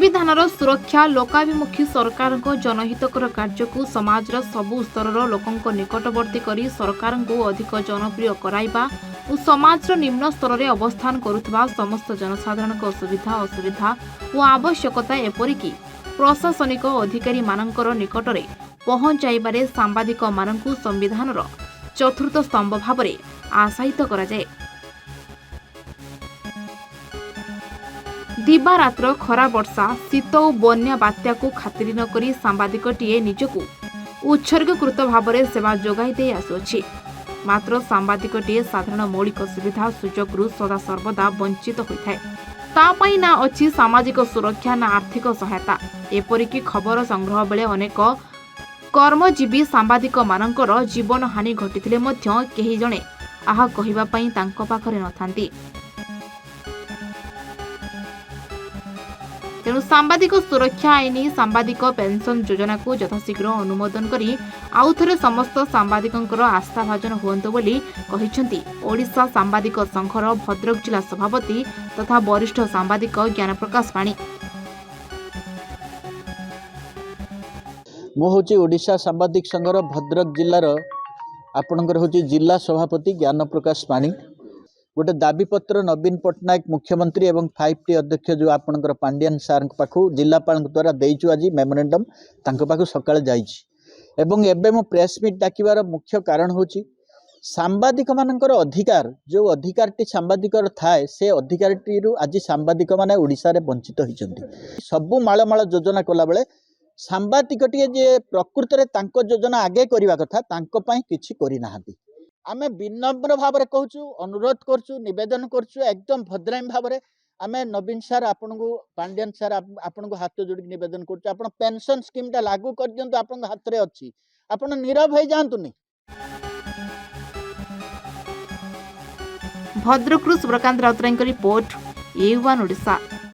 संविधानर सुरक्षा लोकाभिमुखी सरकार जनहितकर कार्य को समाजर सबु स्तर लोकों निकटवर्ती करी सरकार को अधिक जनप्रिय कराइबा और समाजर निम्न स्तर में अवस्थान करुवा समस्त जनसाधारण सुविधा असुविधा और आवश्यकता एपरिकी प्रशासनिक अधिकारी मानकर निकटरे पहुंचाइबारे सांबादिक मानकु संविधानर चतुर्थ स्तंभ भाव में आशायित कराए। दिवारात्र खरा वर्षा शीत और बन्या बात्या को खातिर न करी सांबादिकटीए निजकू उत्सर्गीकृत भाव में सेवा जोगाई दे आसुअछि। मात्र सांबादिकटीए साधारण मौलिक सुविधा सुजोगरू सदा सर्वदा वंचित होइथाय। तापाई ना अछि सामाजिक सुरक्षा ना आर्थिक सहायता। एपरिकी खबर संग्रह बेले अनेक कर्मजीवी सांबादिक मानकर जीवन हानि घटिथिले मध्य केही जणे आहा कहिबा पई तांको पाखरे नथांती। तेणु सांबादिक सुरक्षा आईन सांबादिक पेंशन योजना को यथाशीघ्र अनुमोदन करी आउ थरे समस्त सांबादिकंकर आस्थाभाजन हुअन्तु बोली कहिसेंती ओडिशा सांबादिक संघर भद्रक जिला सभापति तथा वरिष्ठ सांबादिक ज्ञानप्रकाश पाणी। मु हूँ ओडिशा सांबादिक संघर भद्रक जिलार आपणकर हूँ जिला सभापति ज्ञानप्रकाश पाणी। गोटे दाबीपत्र नवीन पट्टनायक मुख्यमंत्री एवं 5T अध्यक्ष जो आपणकर पांडियन सार पाखु जिलापाल द्वारा देइछु आज मेमोरेंडम तांको पाखु सकाळे जाइछि एवं एबे मो प्रेस मीट डाकिबार मुख्य कारण होछि सांबादिक मानकर अधिकार जो अधिकारटी सांबादिकर थाए से अधिकारटी रु आज सांबादिक माने ओडिसा रे वंचित होइछन्ति। सबु माळमाळ योजना कला बेले सांबादिकटी जे प्रकृत रे तांको योजना आगे करिवा कथा तांको पई किछि करि नाहांती। आमे विनम्र भाव में कहूँ अनुरोध करछु निवेदन करछु एकदम भद्रामी भाव में आमे नवीन सार आपन को पांडियन सार आपन को हाथ जोड़ निवेदन करछु आपन पेंशन स्कीम टा लागू कर दियंतु आपन हाथ रे अछि आपन नीरव हो जांतुनी। Bhadrak Subhrakant Routray report A1 Odisha.